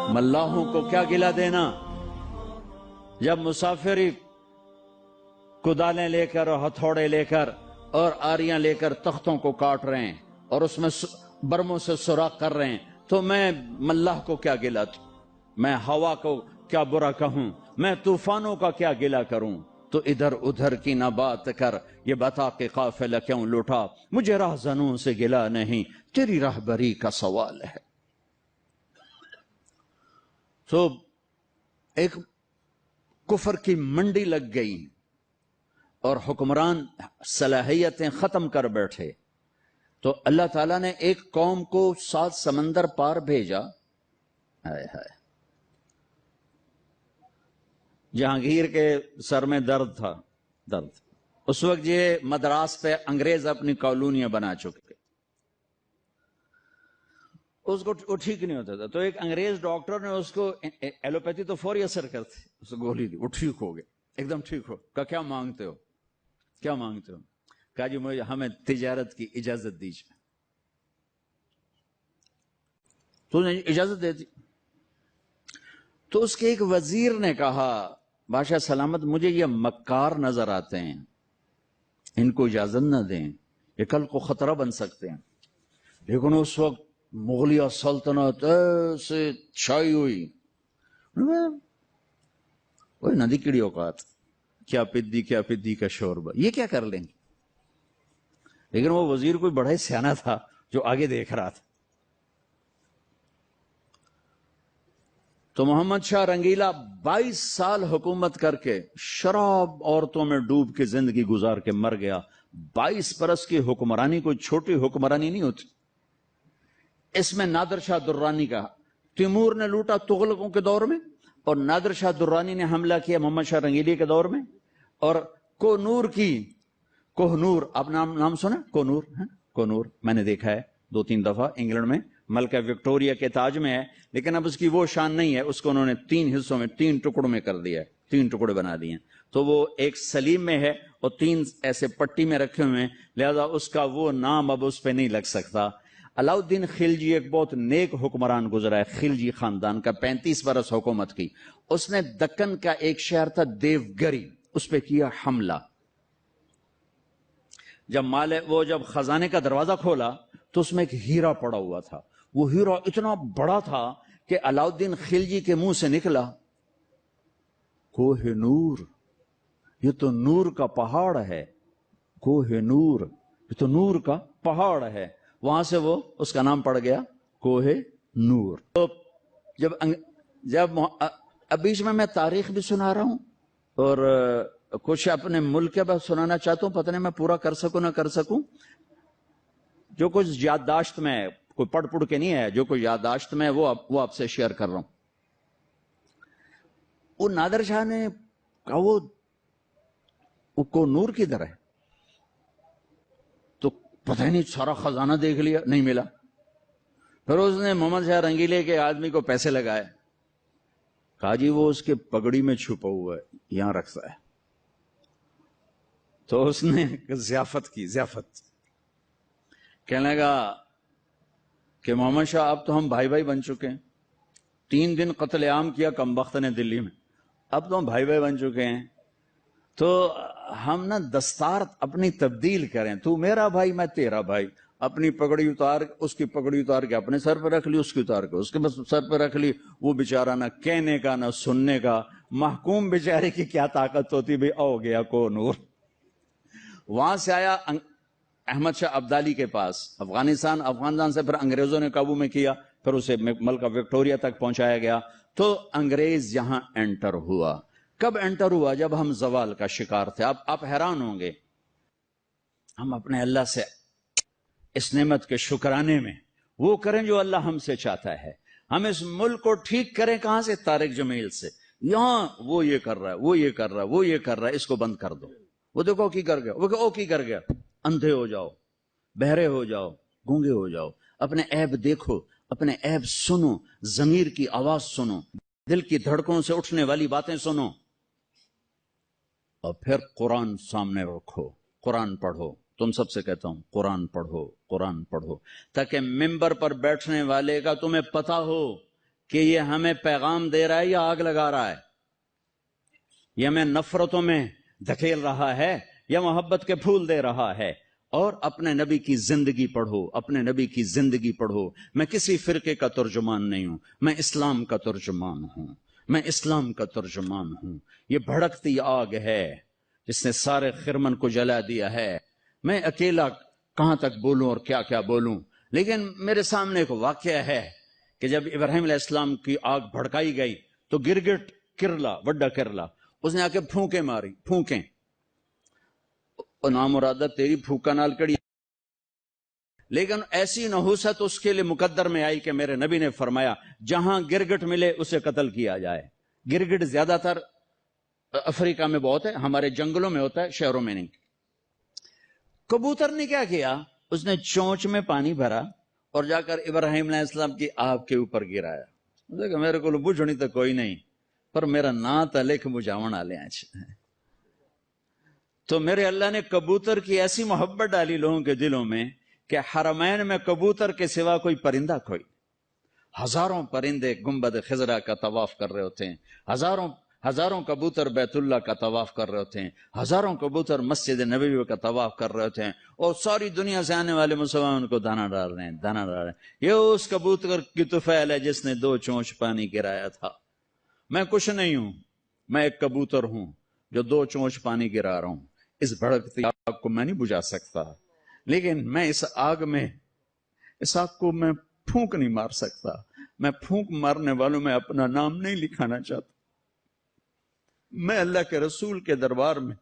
ملاحوں کو کیا گلا دینا جب مسافر کدالیں لے کر اور ہتھوڑے لے کر اور آریاں لے کر تختوں کو کاٹ رہے ہیں اور اس میں برموں سے سوراخ کر رہے ہیں، تو میں ملاح کو کیا گلا دوں؟ میں ہوا کو کیا برا کہوں؟ میں طوفانوں کا کیا گلا کروں؟ تو ادھر ادھر کی نہ بات کر، یہ بتا کہ قافلہ کیوں لوٹا، مجھے راہزنوں سے گلا نہیں، تیری راہبری کا سوال ہے۔ تو ایک کفر کی منڈی لگ گئی اور حکمران صلاحیتیں ختم کر بیٹھے، تو اللہ تعالیٰ نے ایک قوم کو 7 سمندر پار بھیجا۔ ہائے ہائے، جہانگیر کے سر میں درد تھا، درد اس وقت یہ مدراس پہ انگریز اپنی کالونیاں بنا چکے، اس کو وہ ٹھیک نہیں ہوتا تھا، تو ایک انگریز ڈاکٹر نے اس کو، ایلوپیتھی تو فوری اثر کرتی، اس کو گولی دی، وہ ٹھیک ہو گئے، ایک دم ٹھیک ہو۔ کہا کیا مانگتے ہو؟ کیا مانگتے ہو؟ کہا جی مجھے ہمیں تجارت کی اجازت دیجیے۔ تو نے اجازت دے دی۔ تو اس کے ایک وزیر نے کہا بادشاہ سلامت، مجھے یہ مکار نظر آتے ہیں، ان کو اجازت نہ دیں، یہ کل کو خطرہ بن سکتے ہیں۔ لیکن اس وقت مغلیہ سلطنت ایسے چھائی ہوئی، وہ ندی کیڑی اوقات، کیا پدی کا شوربہ، یہ کیا کر لیں گے؟ لیکن وہ وزیر کوئی بڑا ہی سیانا تھا جو آگے دیکھ رہا تھا۔ تو محمد شاہ رنگیلا 22 سال حکومت کر کے شراب عورتوں میں ڈوب کے زندگی گزار کے مر گیا۔ 22 برس کی حکمرانی کوئی چھوٹی حکمرانی نہیں ہوتی۔ اس میں نادر شاہ درانی کا، تیمور نے لوٹا تغلقوں کے دور میں، اور نادر شاہ درانی نے حملہ کیا محمد شاہ رنگیلی کے دور میں، اور کوہنور، آپ نام سنا؟ کوہنور میں نے دیکھا ہے 2-3 دفعہ انگلینڈ میں، ملکہ وکٹوریا کے تاج میں ہے، لیکن اب اس کی وہ شان نہیں ہے، اس کو انہوں نے 3 حصوں میں 3 ٹکڑوں میں کر دیا ہے، 3 ٹکڑے بنا دیے ہیں، تو وہ ایک سلیم میں ہے اور 3 ایسے پٹی میں رکھے ہوئے ہیں، لہذا اس کا وہ نام اب اس پہ نہیں لگ سکتا۔ علاؤالدین خلجی ایک بہت نیک حکمران گزرا ہے، خلجی خاندان کا، 35 برس حکومت کی۔ اس نے دکن کا ایک شہر تھا دیوگری، اس پہ کیا حملہ۔ جب خزانے کا دروازہ کھولا تو اس میں ایک ہیرا پڑا ہوا تھا، وہ ہیرا اتنا بڑا تھا کہ علاؤالدین خلجی کے منہ سے نکلا، کوہ نور، یہ تو نور کا پہاڑ ہے، کوہ نور، یہ تو نور کا پہاڑ ہے۔ وہاں سے وہ اس کا نام پڑ گیا کوہ نور۔ تو جب اب بیچ میں تاریخ بھی سنا رہا ہوں اور کچھ اپنے ملک کے بعد سنانا چاہتا ہوں، پتہ نہیں میں پورا کر سکوں نہ کر سکوں، جو کچھ یادداشت میں ہے، کوئی پڑھ کے نہیں ہے، جو کچھ یادداشت میں ہے وہ آپ سے شیئر کر رہا ہوں۔ وہ نادر شاہ نے کہا وہ کو نور کدھر ہے؟ تو پتہ ہی نہیں، سارا خزانہ دیکھ لیا، نہیں ملا۔ پھر اس نے محمد شاہ رنگیلے کے آدمی کو پیسے لگائے، کہا جی وہ اس کے پگڑی میں چھپا ہوا ہے، یہاں رکھتا ہے۔ تو اس نے ضیافت کی، ضیافت کہنے لگا کہ محمد شاہ اب تو ہم بھائی بھائی بن چکے ہیں، 3 دن قتل عام کیا کمبخت نے دلی میں، اب تو ہم بھائی بھائی بن چکے ہیں، تو ہم نا دستار اپنی تبدیل کریں، تو میرا بھائی میں تیرا بھائی، اپنی پگڑی اتار، اس کی پگڑی اتار کے اپنے سر پہ رکھ لی، اس کی اتار کے اس کے سر پہ رکھ لی۔ وہ بیچارہ نہ کہنے کا نہ سننے کا، محکوم بیچارے کی کیا طاقت ہوتی، بھی او گیا کو نور۔ وہاں سے آیا احمد شاہ ابدالی کے پاس، افغانستان سے پھر انگریزوں نے قابو میں کیا، پھر اسے ملکہ وکٹوریا تک پہنچایا گیا۔ تو انگریز یہاں انٹر ہوا۔ کب انٹر ہوا؟ جب ہم زوال کا شکار تھے۔ آپ حیران ہوں گے، ہم اپنے اللہ سے اس نعمت کے شکرانے میں وہ کریں جو اللہ ہم سے چاہتا ہے۔ ہم اس ملک کو ٹھیک کریں کہاں سے؟ طارق جمیل سے۔ یہاں وہ یہ کر رہا ہے، وہ یہ کر رہا ہے، وہ یہ کر رہا ہے، اس کو بند کر دو۔ وہ دیکھو کی کر گیا، وہ کی کر گیا۔ اندھے ہو جاؤ، بہرے ہو جاؤ، گونگے ہو جاؤ، اپنے عیب دیکھو، اپنے عیب سنو، ضمیر کی آواز سنو، دل کی دھڑکنوں سے اٹھنے والی باتیں سنو، اور پھر قرآن سامنے رکھو، قرآن پڑھو۔ تم سب سے کہتا ہوں قرآن پڑھو، قرآن پڑھو، تاکہ ممبر پر بیٹھنے والے کا تمہیں پتا ہو کہ یہ ہمیں پیغام دے رہا ہے یا آگ لگا رہا ہے، یا ہمیں نفرتوں میں دھکیل رہا ہے یا محبت کے پھول دے رہا ہے؟ اور اپنے نبی کی زندگی پڑھو، اپنے نبی کی زندگی پڑھو۔ میں کسی فرقے کا ترجمان نہیں ہوں، میں اسلام کا ترجمان ہوں، میں اسلام کا ترجمان ہوں۔ یہ بھڑکتی آگ ہے جس نے سارے خرمن کو جلا دیا ہے۔ میں اکیلا کہاں تک بولوں اور کیا کیا بولوں، لیکن میرے سامنے ایک واقعہ ہے کہ جب ابراہیم علیہ السلام کی آگ بھڑکائی گئی تو گرگٹ کرلا، وڈا کرلا، اس نے آ کے پھونکیں ماری، پھونکیں، اور نامرادہ تیری پھونکا نال کڑی، لیکن ایسی نحوست اس کے لیے مقدر میں آئی کہ میرے نبی نے فرمایا جہاں گرگٹ ملے اسے قتل کیا جائے۔ گرگٹ زیادہ تر افریقہ میں بہت ہے، ہمارے جنگلوں میں ہوتا ہے، شہروں میں نہیں۔ کبوتر نے کیا کیا؟ اس نے چونچ میں پانی بھرا اور جا کر ابراہیم علیہ السلام کی آگ کے اوپر گرایا۔ دیکھا میرے کو بجھنی تو کوئی نہیں، پر میرا نات لکھ بجھاون والے ہیں۔ تو میرے اللہ نے کبوتر کی ایسی محبت ڈالی لوگوں کے دلوں میں کہ حرمین میں کبوتر کے سوا کوئی پرندہ کوئی، ہزاروں پرندے گنبد خضرا کا طواف کر رہے ہوتے ہیں، ہزاروں کبوتر بیت اللہ کا طواف کر رہے ہوتے ہیں، ہزاروں کبوتر مسجد نبوی کا طواف کر رہے ہوتے ہیں، اور ساری دنیا سے آنے والے مسلمان ان کو دانا ڈال رہے ہیں، دانا ڈال رہے ہیں۔ یہ اس کبوتر کی طفیل ہے جس نے 2 چونچ پانی گرایا تھا۔ میں کچھ نہیں ہوں، میں ایک کبوتر ہوں جو 2 چونچ پانی گرا رہا ہوں۔ اس بھڑکتی آگ کو میں نہیں بجھا سکتا، لیکن میں اس آگ کو میں پھونک نہیں مار سکتا۔ میں پھونک مارنے والوں میں اپنا نام نہیں لکھانا چاہتا۔ میں اللہ کے رسول کے دربار میں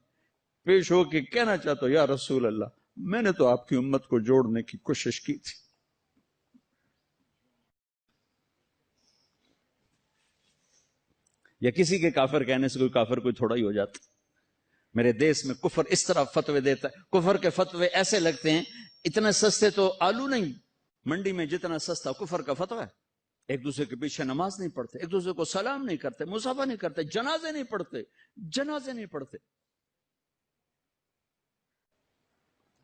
پیش ہو کے کہنا چاہتا ہوں، یا رسول اللہ، میں نے تو آپ کی امت کو جوڑنے کی کوشش کی تھی۔ یا کسی کے کافر کہنے سے کوئی کافر کوئی تھوڑا ہی ہو جاتا۔ میرے دیس میں کفر اس طرح فتوے دیتا ہے، کفر کے فتوے ایسے لگتے ہیں اتنے سستے تو آلو نہیں منڈی میں جتنا سستا کفر کا فتوہ ہے۔ ایک دوسرے کے پیچھے نماز نہیں پڑھتے، ایک دوسرے کو سلام نہیں کرتے، مصافحہ نہیں کرتے، جنازے نہیں پڑھتے۔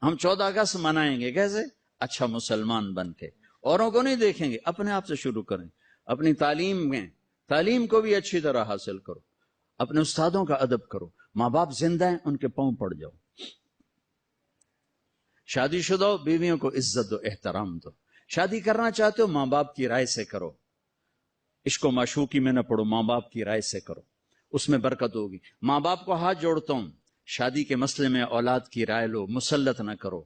ہم 14 اگست منائیں گے کیسے؟ اچھا مسلمان بن کے، اوروں کو نہیں دیکھیں گے، اپنے آپ سے شروع کریں۔ اپنی تعلیم کو بھی اچھی طرح حاصل کرو، اپنے استادوں کا ادب کرو، ماں باپ زندہ ہیں ان کے پاؤں پڑ جاؤ، شادی شدہ بیویوں کو عزت دو، احترام دو، شادی کرنا چاہتے ہو ماں باپ کی رائے سے کرو، عشق و معشوقی میں نہ پڑو، ماں باپ کی رائے سے کرو، اس میں برکت ہوگی۔ ماں باپ کو ہاتھ جوڑتا ہوں، شادی کے مسئلے میں اولاد کی رائے لو، مسلط نہ کرو،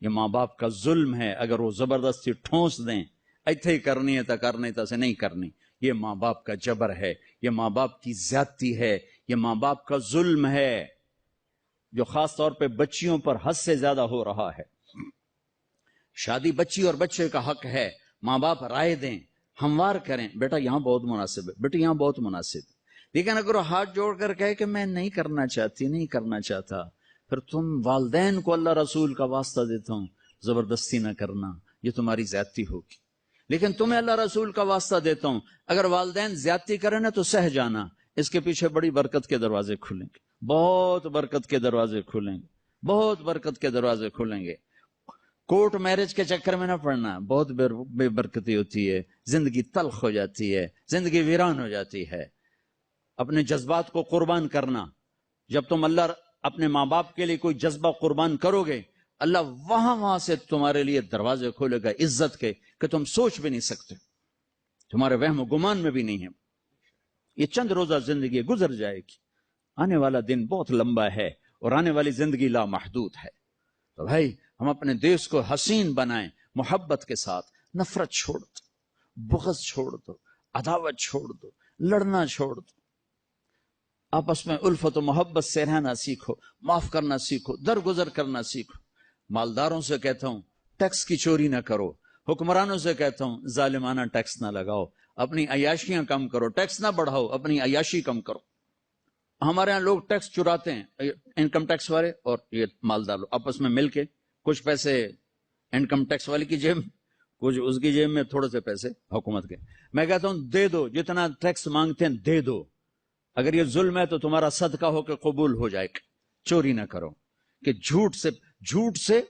یہ ماں باپ کا ظلم ہے۔ اگر وہ زبردستی ٹھونس دیں ایتھے ہی کرنی ہے تو کرنی، تو سے نہیں کرنی، یہ ماں باپ کا جبر ہے، یہ ماں باپ کی زیادتی ہے، یہ ماں باپ کا ظلم ہے جو خاص طور پہ بچیوں پر حد سے زیادہ ہو رہا ہے۔ شادی بچی اور بچے کا حق ہے، ماں باپ رائے دیں، ہموار کریں، بیٹا یہاں بہت مناسب ہے، بیٹا یہاں بہت مناسب ہے۔ لیکن اگر وہ ہاتھ جوڑ کر کہے کہ میں نہیں کرنا چاہتا، پھر تم والدین کو اللہ رسول کا واسطہ دیتا ہوں زبردستی نہ کرنا، یہ تمہاری زیادتی ہوگی۔ لیکن تمہیں اللہ رسول کا واسطہ دیتا ہوں، اگر والدین زیادتی کریں نا تو سہ جانا، اس کے پیچھے بڑی برکت کے دروازے کھلیں گے، بہت برکت کے دروازے کھلیں گے، بہت برکت کے دروازے کھلیں گے۔ کورٹ میرج کے چکر میں نہ پڑنا، بہت بے برکتی ہوتی ہے، زندگی تلخ ہو جاتی ہے، زندگی ویران ہو جاتی ہے۔ اپنے جذبات کو قربان کرنا، جب تم اللہ اپنے ماں باپ کے لیے کوئی جذبہ قربان کرو گے، اللہ وہاں سے تمہارے لیے دروازے کھولے گا عزت کے کہ تم سوچ بھی نہیں سکتے، تمہارے وہم و گمان میں بھی نہیں ہے۔ یہ چند روزہ زندگی گزر جائے گی، آنے والا دن بہت لمبا ہے اور آنے والی زندگی لامحدود ہے۔ تو بھائی ہم اپنے دیش کو حسین بنائیں، محبت کے ساتھ، نفرت چھوڑ دو، بغض چھوڑ دو، عداوت چھوڑ دو، لڑنا چھوڑ دو، آپس میں الفت و محبت سے رہنا سیکھو، معاف کرنا سیکھو، درگزر کرنا سیکھو۔ مالداروں سے کہتا ہوں ٹیکس کی چوری نہ کرو، حکمرانوں سے کہتا ہوں ظالمانہ ٹیکس نہ لگاؤ، اپنی عیاشیاں کم کرو، ٹیکس نہ بڑھاؤ، اپنی عیاشی کم کرو۔ ہمارے ہاں لوگ ٹیکس چراتے ہیں، انکم ٹیکس والے اور یہ مالدار لوگ آپس میں مل کے کچھ پیسے انکم ٹیکس والے کی جیب، کچھ اس کی جیب میں، تھوڑے سے پیسے حکومت کے۔ میں کہتا ہوں دے دو، جتنا ٹیکس مانگتے ہیں دے دو، اگر یہ ظلم ہے تو تمہارا صدقہ ہو کے قبول ہو جائے گا۔ چوری نہ کرو، کہ جھوٹ سے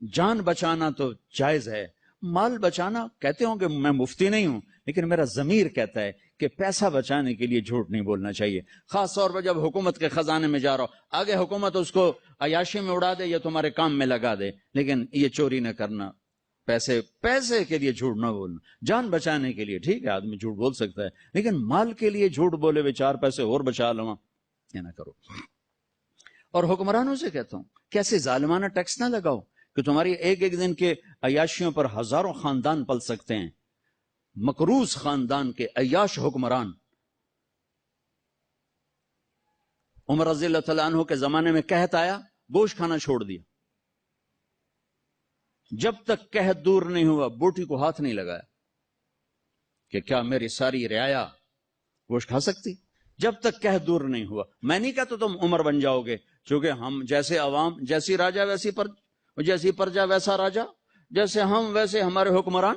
جان بچانا تو جائز ہے، مال بچانا، کہتے ہوں کہ میں مفتی نہیں ہوں لیکن میرا ضمیر کہتا ہے کہ پیسہ بچانے کے لیے جھوٹ نہیں بولنا چاہیے، خاص طور پر جب حکومت کے خزانے میں جا رہا ہو، آگے حکومت اس کو عیاشی میں اڑا دے یا تمہارے کام میں لگا دے، لیکن یہ چوری نہ کرنا، پیسے کے لیے جھوٹ نہ بولنا، جان بچانے کے لیے ٹھیک ہے آدمی جھوٹ بول سکتا ہے، لیکن مال کے لیے جھوٹ بولے ہوئے 4 پیسے اور بچا لواں، یہ نہ کرو۔ اور حکمرانوں سے کہتا ہوں کیسے ظالمانہ ٹیکس نہ لگاؤ کہ تمہاری ایک ایک دن کے عیاشیوں پر ہزاروں خاندان پل سکتے ہیں، مقروض خاندان کے عیاش حکمران۔ عمر رضی اللہ تعالیٰ عنہ کے زمانے میں قحط آیا، گوشت کھانا چھوڑ دیا، جب تک قحط دور نہیں ہوا بوٹی کو ہاتھ نہیں لگایا کہ کیا میری ساری رعایا گوشت کھا سکتی، جب تک قحط دور نہیں ہوا۔ میں نہیں کہتا تم عمر بن جاؤ گے، چونکہ ہم جیسے عوام جیسی راجا جیسی پرجا ویسا راجا، جیسے ہم ویسے ہمارے حکمران۔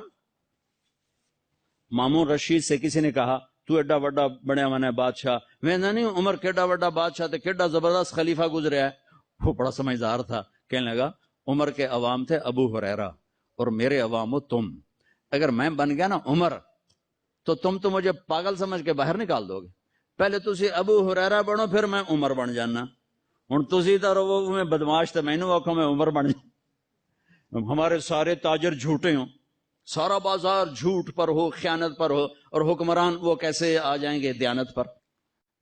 مامون رشید سے کسی نے کہا تو ایڈا وڈا بڑا من ہے بادشاہ، میں نہیں عمر کیڈا وڈا بادشاہ تے کیڈا زبردست خلیفہ گزریا ہے۔ وہ بڑا سمجھدار تھا، کہنے لگا عمر کے عوام تھے ابو ہریرہ اور میرے عوام ہو تم، اگر میں بن گیا نا عمر تو تم تو مجھے پاگل سمجھ کے باہر نکال دو گے، پہلے تسی ابو ہریرہ بنو پھر میں عمر بن جانا، ہن تسی تو رو میں بدماش تے مینوں آکھو میں عمر بن جانا۔ ہمارے سارے تاجر جھوٹے ہوں، سارا بازار جھوٹ پر ہو، خیانت پر ہو، اور حکمران وہ کیسے آ جائیں گے دیانت پر؟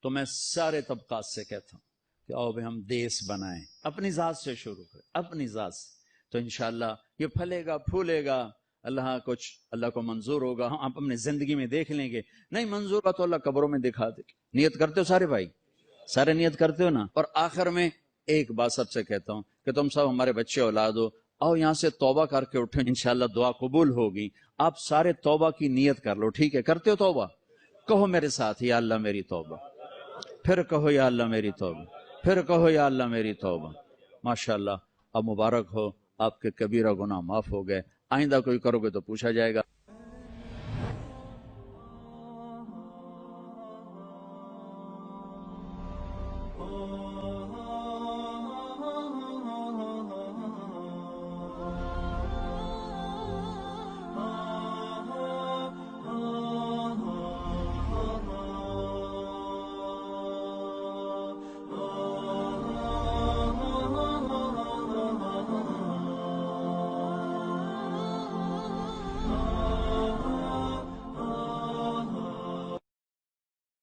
تو میں سارے طبقات سے کہتا ہوں کہ آؤ بھائی ہم دیس بنائیں، اپنی ذات سے شروع کریں، اپنی ذات سے، تو انشاءاللہ یہ پھلے گا پھولے گا، اللہ کو منظور ہوگا، ہم اپنی زندگی میں دیکھ لیں گے، نہیں منظور کا تو اللہ قبروں میں دکھا دے۔ نیت کرتے ہو سارے بھائی؟ سارے نیت کرتے ہو نا؟ اور آخر میں ایک بات سب سے کہتا ہوں کہ تم سب ہمارے بچے اولاد ہو، آؤ یہاں سے توبہ کر کے اٹھیں، انشاءاللہ دعا قبول ہوگی۔ آپ سارے توبہ کی نیت کر لو، ٹھیک ہے؟ کرتے ہو توبہ؟ کہو میرے ساتھ یا اللہ میری توبہ، پھر کہو یا اللہ میری توبہ، پھر کہو یا اللہ میری توبہ۔ ماشاءاللہ، اب مبارک ہو، آپ کے کبیرہ گناہ معاف ہو گئے، آئندہ کوئی کرو گے تو پوچھا جائے گا۔